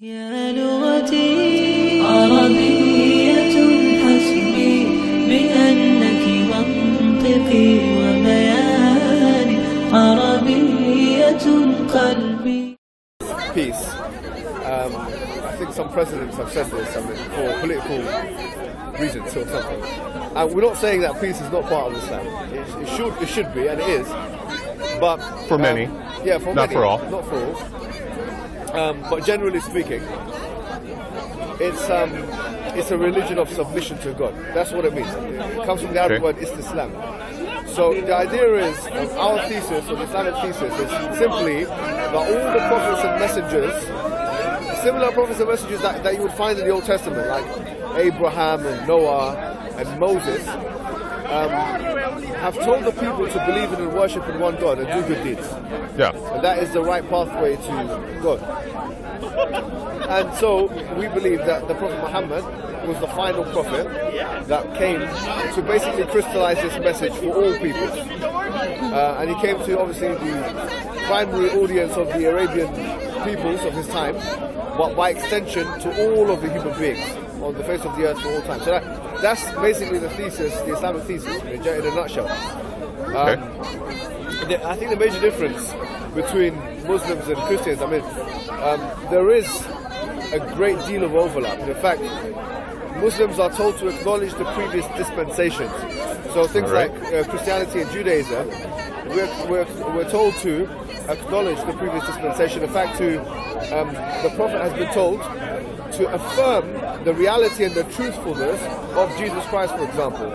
يا لغتي عربية حسبي بأنك منطقي وبياني عربية قلبي. Peace. I think some presidents have said this, for political reasons or something. And we're not saying that peace is not part of Islam. It should be, and it is. But for many, yeah, for not many, for all. Not for all. But generally speaking, it's a religion of submission to God. That's what it means. It comes from the Arabic word Islam. So the idea is, our thesis, or the Islamic thesis, is simply that all the prophets and messengers, similar prophets and messengers that you would find in the Old Testament, like Abraham and Noah and Moses, have told the people to believe in and worship in one God and do good deeds. Yeah. And that is the right pathway to God. And so we believe that the Prophet Muhammad was the final prophet that came to basically crystallize this message for all people. And he came to obviously the primary audience of the Arabian peoples of his time, but by extension to all of the human beings on the face of the earth for all time. So that's basically the thesis, the Islamic thesis, in a nutshell. I think the major difference between Muslims and Christians, there is a great deal of overlap. In fact, Muslims are told to acknowledge the previous dispensations. So things like Christianity and Judaism, we're told to acknowledge the previous dispensation. In fact, the Prophet has been told to affirm the reality and the truthfulness of Jesus Christ, for example.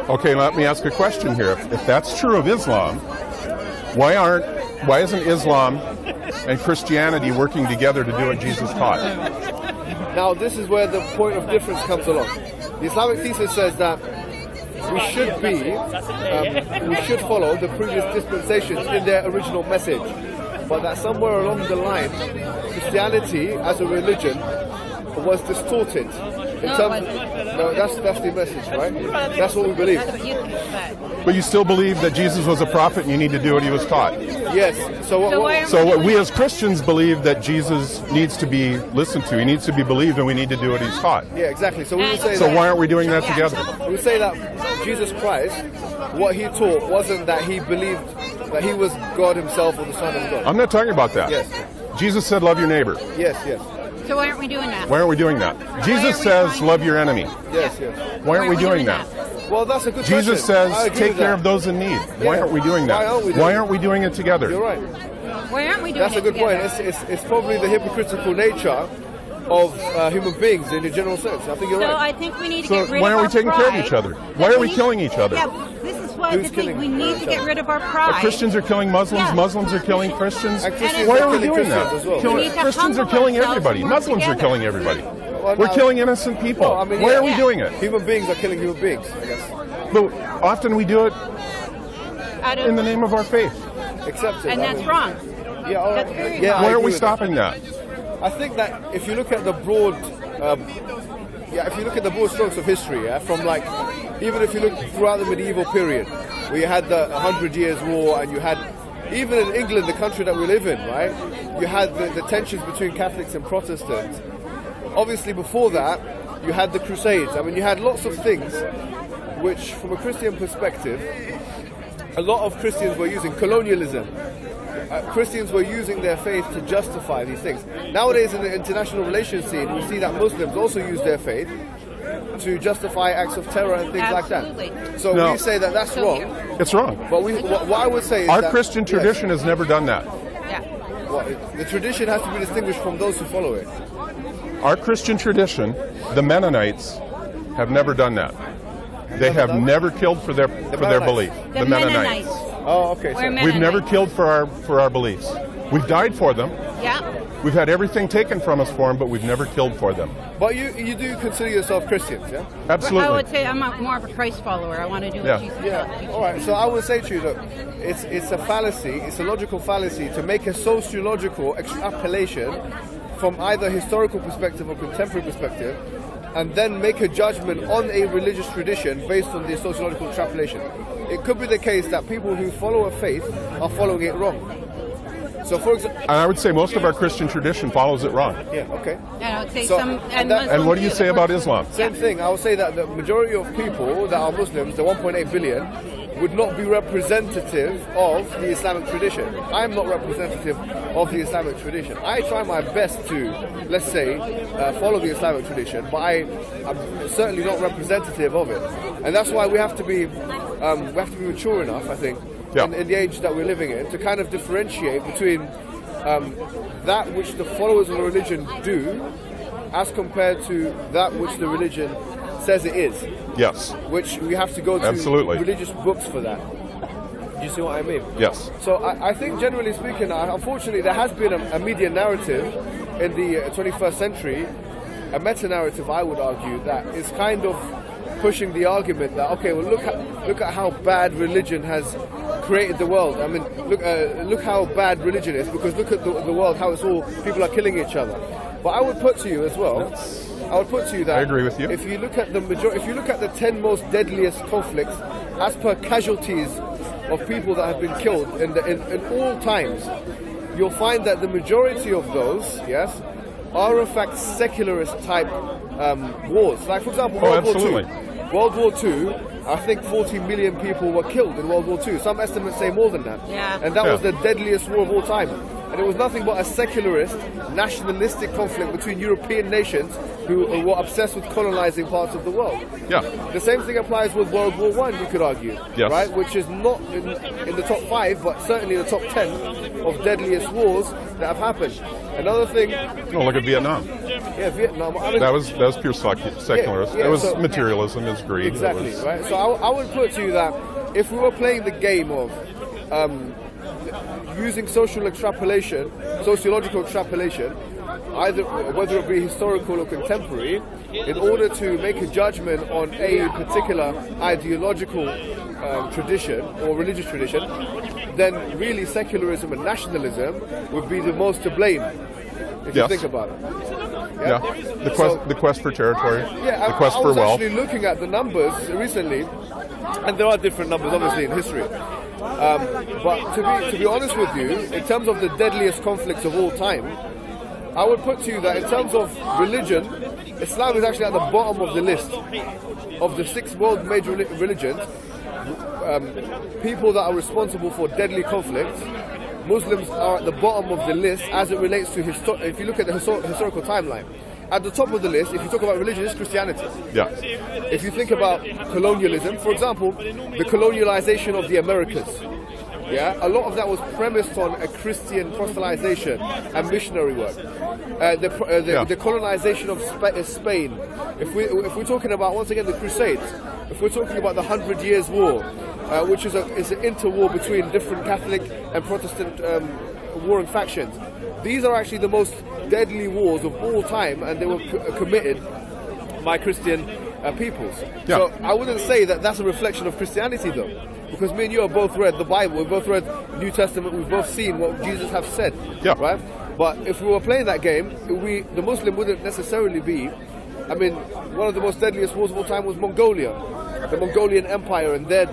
Okay, let me ask a question here. If that's true of Islam, why isn't Islam and Christianity working together to do what Jesus taught? Now, this is where the point of difference comes along. The Islamic thesis says that we should follow the previous dispensations in their original message, but that somewhere along the line, Christianity as a religion was distorted. That's the message, right? That's what we believe. But you still believe that Jesus was a prophet and you need to do what he was taught? Yes. So we as Christians believe that Jesus needs to be listened to, he needs to be believed, and we need to do what he's taught. Yeah, exactly. So we would say why aren't we doing that together? We would say that Jesus Christ, what he taught wasn't that he believed that he was God himself or the Son of God. I'm not talking about that. Yes. Jesus said love your neighbor. Yes, yes. So why aren't we doing that? Why aren't we doing that? Jesus says love your enemy. Yes, yes. Why aren't we doing that? Well, that's a good question. Jesus says take care of those in need. Why aren't we doing that? Why aren't we doing it together? You're right. Why aren't we doing That's a good point. It's probably the hypocritical nature of human beings in a general sense. I think you're right. So I think we need to get rid of our pride. Why aren't we taking care of each other? Why are we killing each other? Yeah, this is why the thing. We need to get rid of our pride. Christians are killing Muslims. Yeah. Muslims are killing Christians. Christians Why are are we killing doing that? Christians as well. Christians are killing everybody. Muslims are killing everybody. We're killing innocent people. Why are we doing it? Human beings are killing human beings, I guess. But often we do it in the name of our faith. Accept it. And that's wrong. Yeah, That's very Why are we stopping that? I think that if you look at the broad, strokes of history, from even if you look throughout the medieval period, where you had the 100 Years' War, and you had, even in England, the country that we live in, right, you had the tensions between Catholics and Protestants. Obviously, before that, you had the Crusades. You had lots of things which, from a Christian perspective, a lot of Christians were using colonialism. Christians were using their faith to justify these things. Nowadays, in the international relations scene, we see that Muslims also use their faith to justify acts of terror and things like that. So we say that that's wrong. It's wrong. But what I would say is our Christian tradition has never done that. The tradition has to be distinguished from those who follow it. Our Christian tradition, the Mennonites, have never done that. They have never killed for their belief. The Mennonites. Oh, okay. We've never killed for our beliefs. We've died for them. Yeah. We've had everything taken from us for them, but we've never killed for them. But you do consider yourself Christians, yeah? Absolutely. I would say I'm more of a Christ follower. I want to do what Jesus does. Yeah. All right. So I would say to you, look, it's a fallacy. It's a logical fallacy to make a sociological extrapolation from either historical perspective or contemporary perspective, and then make a judgment on a religious tradition based on the sociological extrapolation. It could be the case that people who follow a faith are following it wrong. So, for example, And I would say most of our Christian tradition follows it wrong. yeah, okay. And I would say So- some. and And what do you say about Islam? Same thing. I would say that the majority of people that are Muslims, the 1.8 billion, would not be representative of the Islamic tradition. I'm not representative of the Islamic tradition. I try my best to, let's say, follow the Islamic tradition, but I'm certainly not representative of it. And that's why we have to be mature enough, I think, Yeah. in the age that we're living in, to kind of differentiate between that which the followers of the religion do as compared to that which the religion says it is, Yes. which we have to go to Absolutely. religious books for that. Do you see what I mean? Yes. So I think generally speaking, unfortunately, there has been a media narrative in the 21st century, a meta-narrative, I would argue, that is kind of pushing the argument that, okay, well, look at how bad religion has created the world. I mean, look how bad religion is, because look at the world, how it's all, people are killing each other. But I would put to you as well, I would put to you that I agree with you. if you look at if you look at the 10 most deadliest conflicts as per casualties of people that have been killed in all times, you'll find that the majority of those, yes, are in fact secularist type wars. Like, for example, World War absolutely. II. World War II, I think 40 million people were killed in World War II. Some estimates say more than that. Yeah. And that Yeah. was the deadliest war of all time. And it was nothing but a secularist, nationalistic conflict between European nations who were obsessed with colonizing parts of the world. Yeah. The same thing applies with World War I, you could argue, Yes. right? Which is not in the top 5, but certainly in the top 10 of deadliest wars that have happened. Another thing, No, look at Vietnam. yeah, Vietnam. I mean, That was pure secularist. Yeah, It was so- materialism. It was greed. exactly, It was, right? So I would put to you that if we were playing the game of using sociological extrapolation, either whether it be historical or contemporary, in order to make a judgment on a particular ideological tradition or religious tradition, then really secularism and nationalism would be the most to blame, if you Yes. think about it. Yeah. The quest for territory. Yeah, The quest I for was wealth. actually looking at the numbers recently, and there are different numbers, obviously, in history. But to be honest with you, in terms of the deadliest conflicts of all time, I would put to you that in terms of religion, Islam is actually at the bottom of the list of the 6 world major religions. People that are responsible for deadly conflicts, Muslims are at the bottom of the list as it relates to if you look at the historical timeline. At the top of the list, if you talk about religion, is Christianity. Yeah. If you think about colonialism, for example, the colonialization of the Americas, yeah, a lot of that was premised on a Christian proselytization and missionary work. The colonization of Spain. If we're talking about, once again, the Crusades, if we're talking about the 100 Years' War, which is an interwar between different Catholic and Protestant warring factions, these are actually the most deadly wars of all time, and they were committed by Christian peoples. Yeah. So I wouldn't say that that's a reflection of Christianity, though, because me and you have both read the Bible, we've both read the New Testament, we've both seen what Jesus has said. Yeah. Right? But if we were playing that game, the Muslim wouldn't necessarily be. I mean, one of the most deadliest wars of all time was Mongolia, the Mongolian Empire, and their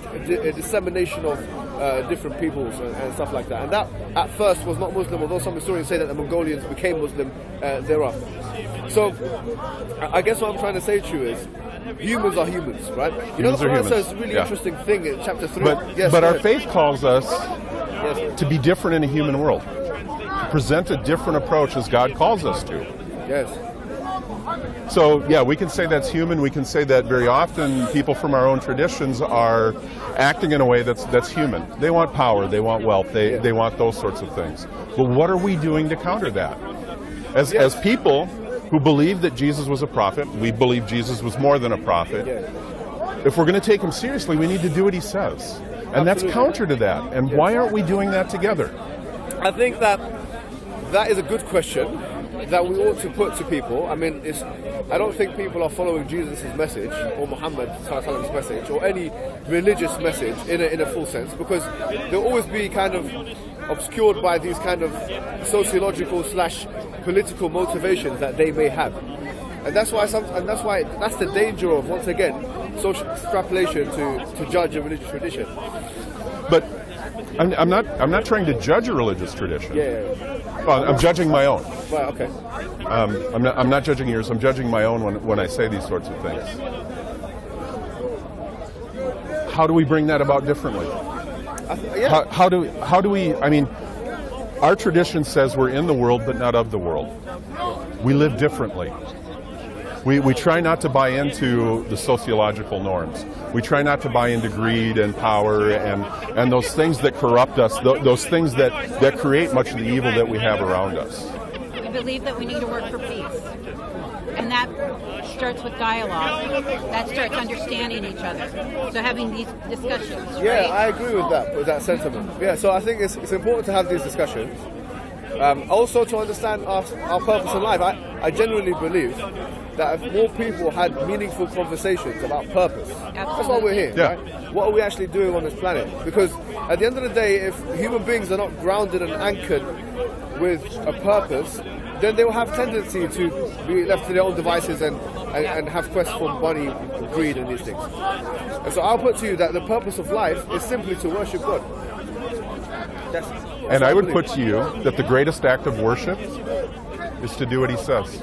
dissemination of different peoples and stuff like that. And that, at first, was not Muslim, although some historians say that the Mongolians became Muslim thereafter. So, I guess what I'm trying to say to you is, humans are humans, right? You know, Humans the are Quran humans. says a really Yeah. interesting thing in chapter 3. But our faith calls us Yes. to be different in a human world, to present a different approach as God calls us to. Yes. So, yeah, we can say that's human. We can say that very often people from our own traditions are acting in a way that's human. They want power, they want wealth, they want those sorts of things. But what are we doing to counter that? As people who believe that Jesus was a prophet, we believe Jesus was more than a prophet. If we're going to take him seriously, we need to do what he says. And that's counter to that. And why aren't we doing that together? I think that is a good question that we ought to put to people. I mean, I don't think people are following Jesus' message or Muhammad's message or any religious message in a full sense, because they'll always be kind of obscured by these kind of sociological / political motivations that they may have. And that's why that's the danger of, once again, social extrapolation to judge a religious tradition. But I'm not trying to judge a religious tradition. Yeah. Well, I'm judging my own. Right. Okay. I'm not judging yours. I'm judging my own when I say these sorts of things. How do we bring that about differently? Yeah. How do we? I mean, our tradition says we're in the world but not of the world. We live differently. We try not to buy into the sociological norms. We try not to buy into greed and power and those things that corrupt us, those things that create much of the evil that we have around us. We believe that we need to work for peace. And that starts with dialogue. That starts understanding each other. So having these discussions, Yeah, right? I agree with that sentiment. Yeah, so I think it's important to have these discussions. Also to understand our purpose in life. I genuinely believe that if more people had meaningful conversations about purpose, that's why we're here, Yeah. right? What are we actually doing on this planet? Because at the end of the day, if human beings are not grounded and anchored with a purpose, then they will have tendency to be left to their own devices and have quests for money, greed and these things. And so I'll put to you that the purpose of life is simply to worship God. That's And I would believe. put to you that the greatest act of worship is to do what he says.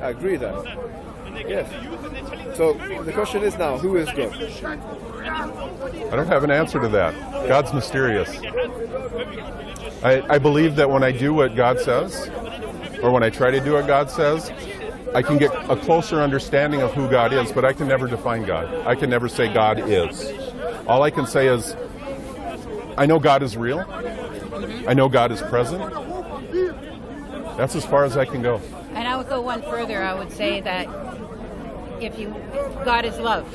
I agree that. Yes. So the question is now, who is God? I don't have an answer to that. God's mysterious. I believe that when I do what God says, or when I try to do what God says, I can get a closer understanding of who God is, but I can never define God. I can never say God is. All I can say is, I know God is real. I know God is present. That's as far as I can go. And I would go one further. I would say that God is love.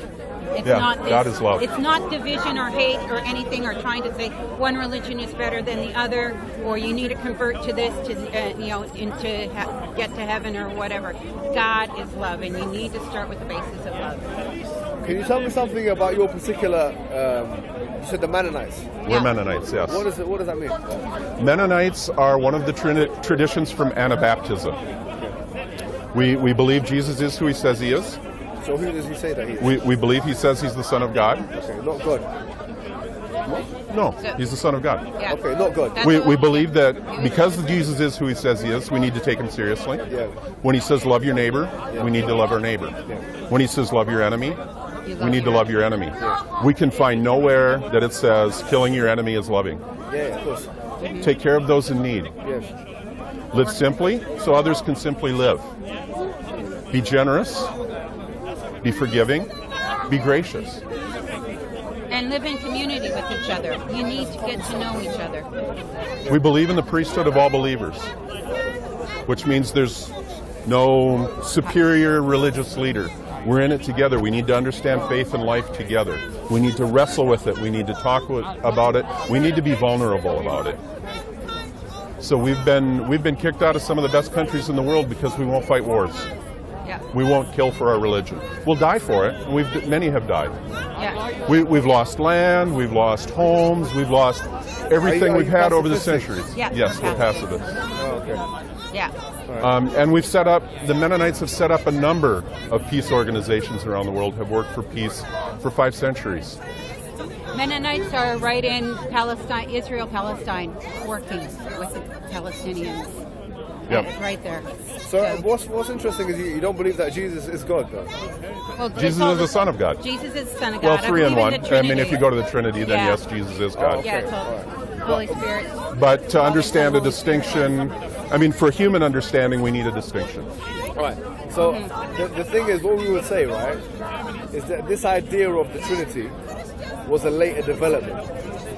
It's Yeah, not this, God is love. It's not division or hate or anything, or trying to say one religion is better than the other, or you need to convert to this to get to heaven or whatever. God is love, and you need to start with the basis of love. Can you tell me something about your particular? You said the Mennonites. We're Mennonites, yes. What does that mean? Mennonites are one of the traditions from Anabaptism. We believe Jesus is who he says he is. So who does he say that he is? We believe he says he's the Son of God. Okay, not God. No, he's the Son of God. Yeah. Okay, not God. That's We what believe that because Jesus is who he says he is, we need to take him seriously. Yeah. When he says love your neighbor, we need to love our neighbor. When he says love your enemy, we need to love your enemy. We can find nowhere that it says killing your enemy is loving. Yeah, of course. Take care of those in need. Yes. Live simply so others can simply live. Be generous. Be forgiving. Be gracious. And live in community with each other. You need to get to know each other. We believe in the priesthood of all believers, which means there's no superior religious leader. We're in it together. We need to understand faith and life together. We need to wrestle with it. We need to talk about it. We need to be vulnerable about it. So we've been kicked out of some of the best countries in the world because we won't fight wars. Yeah. We won't kill for our religion. We'll die for it. Many have died. Yeah. We've lost land. We've lost homes. We've lost everything Are we've you had over the pacifistic? centuries. Yeah, Yes, we're pacifist. pacifists. Oh, okay. Yeah. And the Mennonites have set up a number of peace organizations around the world, have worked for peace for 5 centuries. Mennonites are right in Palestine, Palestine, working with the Palestinians. Yep. It's right there. So what's interesting is you don't believe that Jesus is God, though. Well, Jesus is the Son of God. Jesus is the Son of Well, God. 3 in 1. I If you go to the Trinity, then Yeah. yes, Jesus is God. Yeah, it's all Holy Spirit. But to understand a distinction, for human understanding, we need a distinction. All right. So the thing is, what we would say, right, is that this idea of the Trinity was a later development.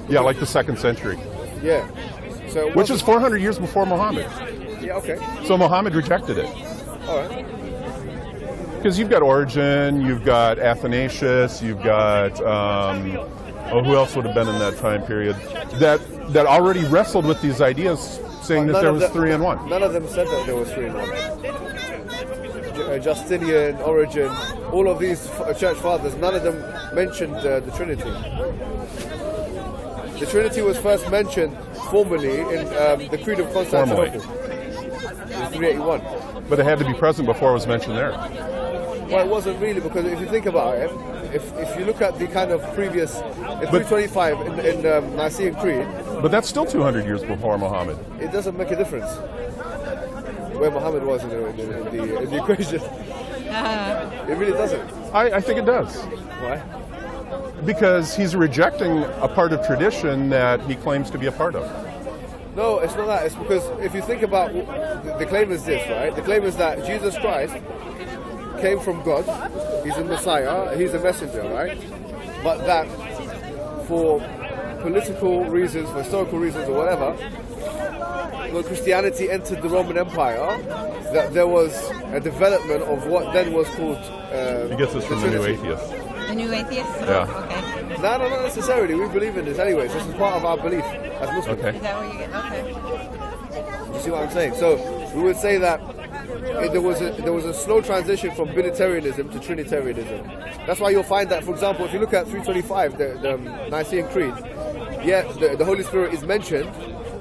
Yeah, like the 2nd century, Yeah. So it which is wasn't- 400 years before Muhammad. yeah, okay. So Muhammad rejected it. All right. Because you've got Origen, you've got Athanasius, you've got who else would have been in that time period that already wrestled with these ideas, saying that there was 3 in 1. None of them said that there was 3 in 1. Justinian, Origen, all of these church fathers, none of them mentioned the Trinity. The Trinity was first mentioned formally in the Creed of Constantinople in 381. But it had to be present before it was mentioned there. Well, it wasn't really, because if you think about it, if you look at the kind of previous, in 325 in Nicene Creed, But that's still 200 years before Muhammad. It doesn't make a difference where Muhammad was in the equation. It really doesn't. I think it does. Why? Because he's rejecting a part of tradition that he claims to be a part of. No, it's not that. It's because if you think about the claim is this, right? The claim is that Jesus Christ came from God. He's a Messiah. He's a messenger, right? But that for political reasons, for historical reasons, or whatever, when Christianity entered the Roman Empire, that there was a development of what then was called. He gets this from the New Atheist. The new atheist? Yeah. Okay. No, not necessarily. We believe in this anyways. This is part of our belief as Muslims. Okay. Is that what you get? Okay. You see what I'm saying? So we would say that there was a slow transition from Binitarianism to Trinitarianism. That's why you'll find that, for example, if you look at 325, the Nicene Creed, yeah, the Holy Spirit is mentioned,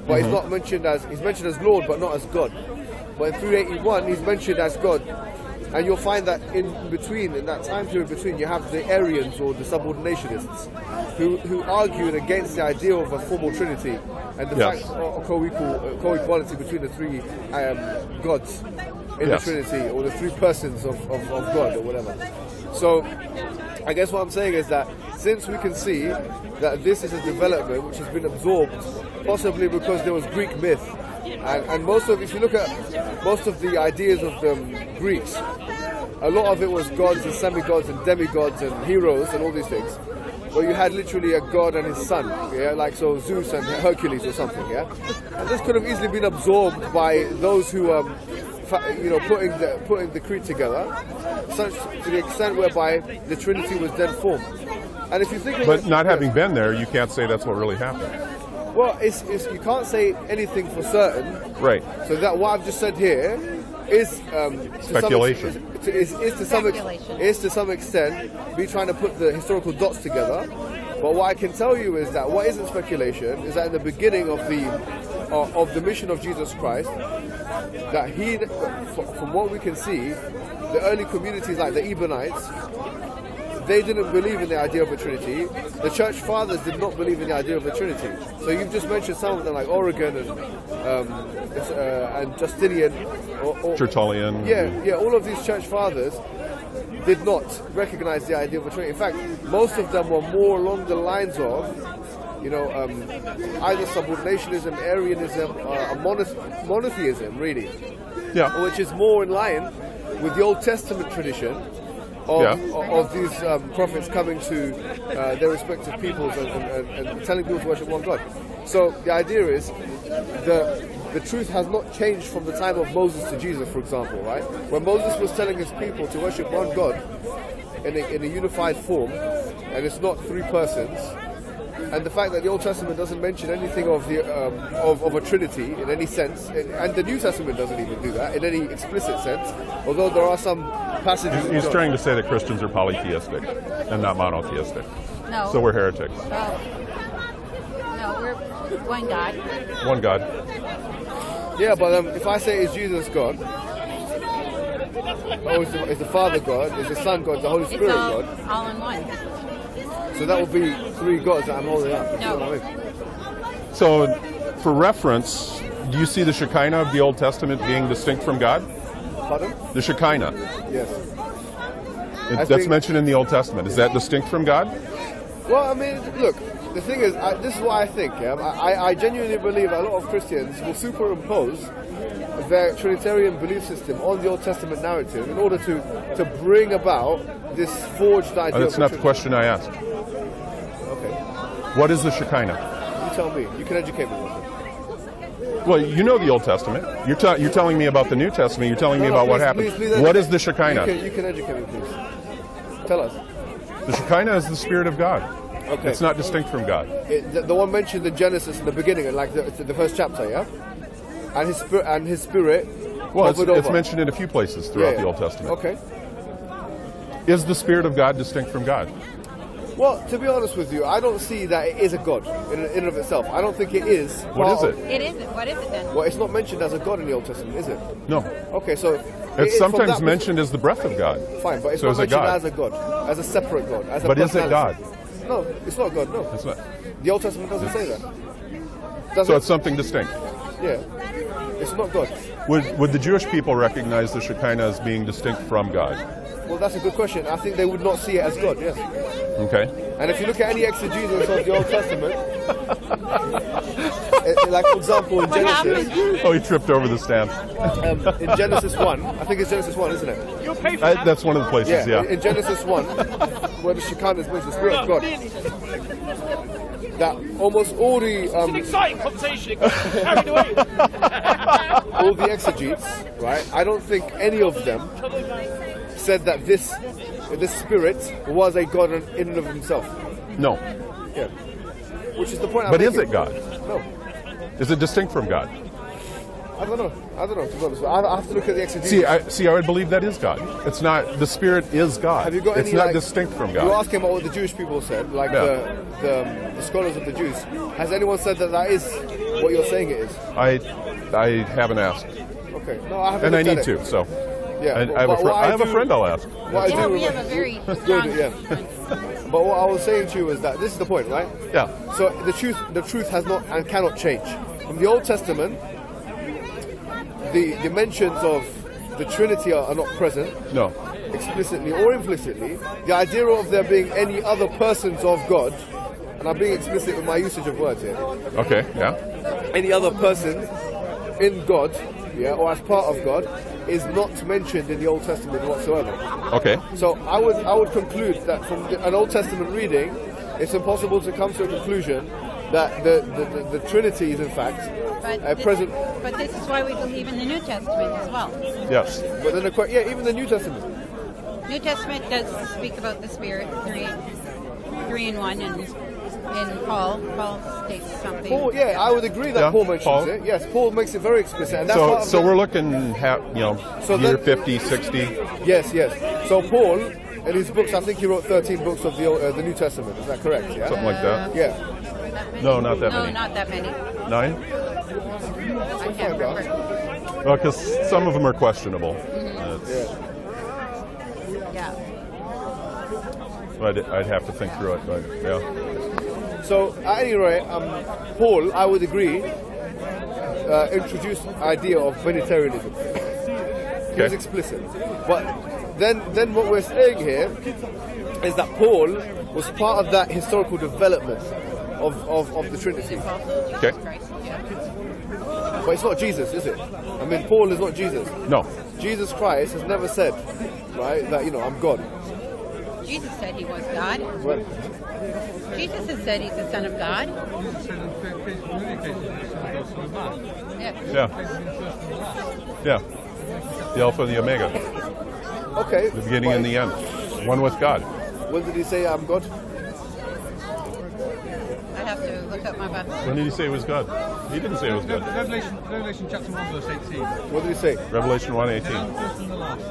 but he's not mentioned as Lord, but not as God. But in 381, he's mentioned as God. And you'll find that in that time period between, you have the Arians or the subordinationists who argued against the idea of a formal Trinity and the fact of co-equality between the three gods in the Trinity, or the three persons of God, or whatever. So I guess what I'm saying is that since we can see that this is a development which has been absorbed, possibly because there was Greek myth, and if you look at most of the ideas of the Greeks, a lot of it was gods and semi-gods and demigods and heroes and all these things. Well, you had literally a god and his son, yeah, like so Zeus and Hercules or something, yeah. And this could have easily been absorbed by those who, putting the creed together, such to the extent whereby the Trinity was then formed. And if you think, but not having been there, you can't say that's what really happened. Well, you can't say anything for certain, right? So that what I've just said here is speculation. Is to some extent me trying to put the historical dots together. But what I can tell you is that what isn't speculation is that in the beginning of the mission of Jesus Christ, that from what we can see, the early communities like the Ebionites, they didn't believe in the idea of a Trinity. The Church Fathers did not believe in the idea of a Trinity. So you've just mentioned some of them, like Origen and Justinian, or Tertullian. Yeah. All of these Church Fathers did not recognize the idea of a Trinity. In fact, most of them were more along the lines of, either subordinationism, Arianism, monotheism, really. Yeah. Which is more in line with the Old Testament tradition of these prophets coming to their respective peoples and telling people to worship one God. So the idea is the truth has not changed from the time of Moses to Jesus, for example, right? When Moses was telling his people to worship one God in a unified form, and it's not three persons, and the fact that the Old Testament doesn't mention anything of a Trinity in any sense, and the New Testament doesn't even do that in any explicit sense, although there are some passages. He's trying to say that Christians are polytheistic and not monotheistic. No. So we're heretics. No, we're one God. One God. Yeah, but if I say, is Jesus God? Or is the Father God? Is the Son God? The Holy Spirit God? All in one. So that would be three gods that I'm holding up. No. You know what I mean? So, for reference, do you see the Shekinah of the Old Testament being distinct from God? Pardon? The Shekinah. Yes. That's mentioned in the Old Testament. Is that distinct from God? Well, I mean, look, the thing is, this is what I think. Yeah? I genuinely believe a lot of Christians will superimpose their Trinitarian belief system on the Old Testament narrative in order to bring about this forged idea. That's not the question I asked. Okay. What is the Shekinah? You tell me. You can educate me with it. Well, you know the Old Testament. You're telling me about the New Testament. You're telling me about what happened. Please what is the Shekinah? You can educate me, please. Tell us. The Shekinah is the Spirit of God. Okay. It's not distinct from God. The one mentioned in Genesis in the beginning, like the first chapter, yeah? And his spirit. Well, it's mentioned in a few places throughout the Old Testament. Okay. Is the Spirit of God distinct from God? Well, to be honest with you, I don't see that it is a God in and of itself. I don't think it is. What is it? It isn't. What is it then? Well, it's not mentioned as a God in the Old Testament, is it? No. Okay, so it's sometimes mentioned as the breath of God. Fine, but it's so not mentioned God? as a God, as a separate God, as a But is it God? No, it's not God. No, It's not. The Old Testament doesn't say that. So it's something distinct. Yeah, it's not God. Would the Jewish people recognize the Shekinah as being distinct from God? Well, that's a good question. I think they would not see it as God. Yes. Okay. And if you look at any exegesis of the Old Testament, like for example in Genesis, Oh, he tripped over the stand. in Genesis 1, I think it's Genesis 1, isn't it? That's one of the places, yeah. In Genesis 1, where the Shekinah is mentioned, the Spirit of God, that almost all the Exciting conversation. Carried away. all the exegetes, right? I don't think any of them said that this Spirit was a God in and of himself. No. Yeah. Which is the point. But I'm is making. it God? No. Is it distinct from God? I don't know. To be honest. I have to look at the exegesis. I would believe that is God. It's not, the Spirit is God. Have you got it's any, not like, distinct from You were God. asking about what the Jewish people said, like Yeah. the scholars of the Jews. Has anyone said that is what you're saying it is? I haven't asked. Okay. No, I haven't. And I looked need at to, it. so. Yeah. And I have a friend I'll ask. What I Yeah, do we have remember- a very Good, strong yeah. But what I was saying to you is that this is the point, right? Yeah. So the truth has not and cannot change. From the Old Testament, the mentions of the Trinity are not present No. explicitly or implicitly. The idea of there being any other persons of God, and I'm being explicit with my usage of words here, Okay, yeah. any other person in God, yeah, or as part of God, is not mentioned in the Old Testament whatsoever. Okay. So I would conclude that from an Old Testament reading, it's impossible to come to a conclusion that the Trinity is in fact present. But this is why we believe in the New Testament as well. Yes. But then even the New Testament. New Testament does speak about the Spirit, three in one, and in Paul states something. Paul, yeah, I would agree that Yeah, Paul mentions Paul. it. Yes, Paul makes it very explicit, and that's part of So the- we're looking at, So year then- 50, 60. Yes. So Paul, in his books, I think he wrote 13 books of the New Testament. Is that correct? Yeah. Something like that. Yeah. That many? No, not that No, many. not that many. 9? I can't remember. Well, because some of them are questionable. Yeah. I'd have to think through it, but yeah. So at any rate, Paul, I would agree, introduced the idea of Trinitarianism. He was Okay. explicit. But then what we're saying here is that Paul was part of that historical development of the Trinity. Okay. Christ, yeah. But it's not Jesus, is it? I mean, Paul is not Jesus. No. Jesus Christ has never said, right, that, I'm God. Jesus said he was God. Well, Jesus has said he's the Son of God. Yeah. Yeah. Yeah. The Alpha and the Omega. okay. The beginning and the end. One with God. When did he say I'm God? I have to look up my Bible. When did he say it was God? He didn't say it was God. Revelation chapter 1 verse 18. What did he say? Revelation 1:18. First and the last.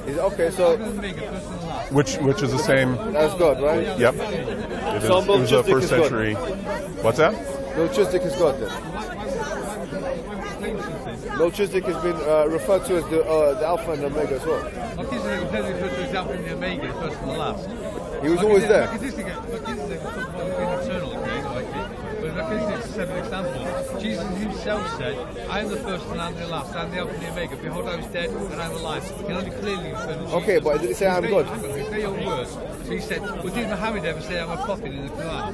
Okay, so Omega, first and the last. Which is the same. that's God, right? Yep. It So was a Melchizedek first is God. century. What's that? Melchizedek is God then. Melchizedek has been referred to as the Alpha and Omega as well. Melchizedek was never referred to as Alpha and the Omega, first and the last. He was always there. Melchizedek was being eternal, okay, like it. But Melchizedek is an example. Jesus himself said, I am the first and I am the last, I am the Alpha and the Omega. Behold, I was dead and I am alive. He can only clearly refer to Jesus. Okay, but did he say I'm God? Say your words. So he said, well, did Muhammad ever say I'm a prophet in the Quran?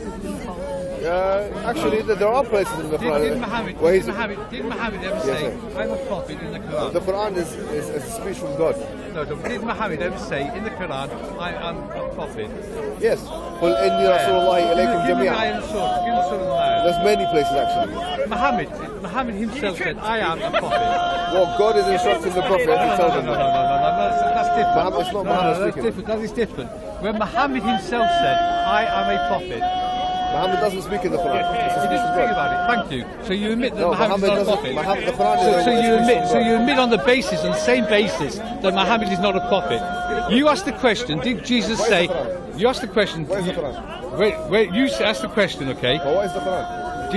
Actually, there are places in the Did Quran Muhammad where he's, did Muhammad ever say, sir. I'm a prophet in the Quran? the Quran is a speech from God. No, did Muhammad ever say in the Quran, I am a prophet? Yes. قُلْ إِنِّي رَسُولُ اللَّهِ إِلَيْكُمْ Give me جَمِيعًا. the source. Give the source now. There's many places actually. Muhammad himself said, I am a prophet. Well, God is instructing the Prophet to tell them No, that. that's different. Muhammad- it's not Muhammad that's speaking. different. That is different. When Muhammad himself said, I am a prophet, Muhammad doesn't speak in the Quran. It's a you speech didn't from think God. about it. Thank you. So you admit that No, Muhammad is not a doesn't. prophet. The Quran is So a you speech admit, from so God. you admit on the same basis, that Muhammad is not a prophet. You asked the question, did Jesus say? Quran? You asked the question. Where's the Quran? Wait, you asked the question, okay? But what is the Quran?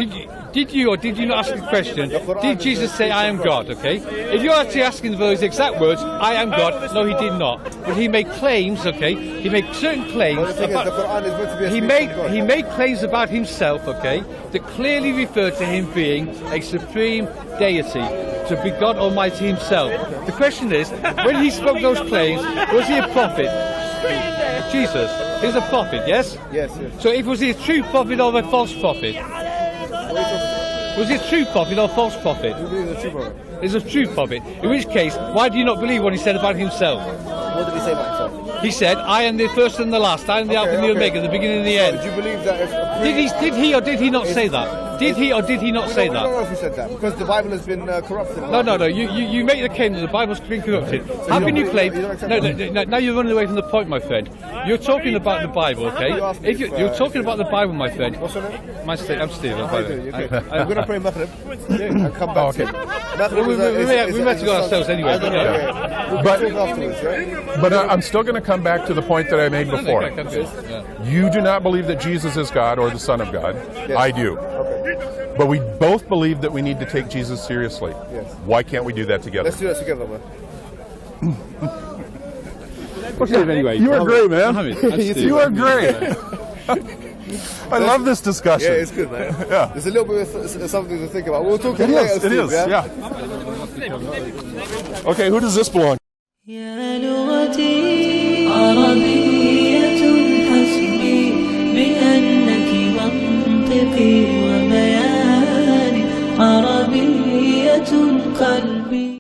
Did you or did you not ask the question? Did Jesus say, "I am God"? Okay. If you're actually asking those exact words, "I am God," no, he did not. But he made claims. Okay. He made certain claims. Well, the thing is, the Quran is meant to be a He speech made from God. he made claims about himself. Okay, that clearly referred to him being a supreme deity, to be God Almighty himself. The question is, when he spoke those claims, was he a prophet? Jesus is a prophet, yes? Yes, yes. So was he a true prophet or a false prophet? What are you talking about? Was he a true prophet or false prophet? You believe the true prophet? He's a true prophet. In which case, why do you not believe what he said about himself? What did he say about himself? He said, "I am the first and the last, I am the Alpha and the Omega, the beginning and the end." Did you believe that if a Did he or did he not say that? Did he or did he not say We don't know that? if he said that, because the Bible has been corrupted. No. You make the claim that the Bible's been corrupted. How can you claim? No. Now you're running away from the point, my friend. You're talking about the Bible, okay? If you're talking about the Bible, my friend. What's your name? I'm Stephen. How you doing? You good? I'm going to pray Maghrib and come back to you. Maghrib We met to go ourselves anyway. I don't know, Yeah. We'll But- talk afterwards, yeah? But I'm still going to come back to the point that I made before. Yeah. You do not believe that Jesus is God or the Son of God. Yes. I do. Okay. But we both believe that we need to take Jesus seriously. Yes. Why can't we do that together? Let's do that together, man. What's your name anyway? You are great, man. Mohammed. That's Steve. You are great. I love this Yeah, discussion. it's good, man. Yeah. There's a little bit of something to think about. We'll talk It later, is. It Steve, is. Yeah. Okay, who does this belong? يا لغتي عربية حسبي بأنك منطقي وبياني عربية قلبي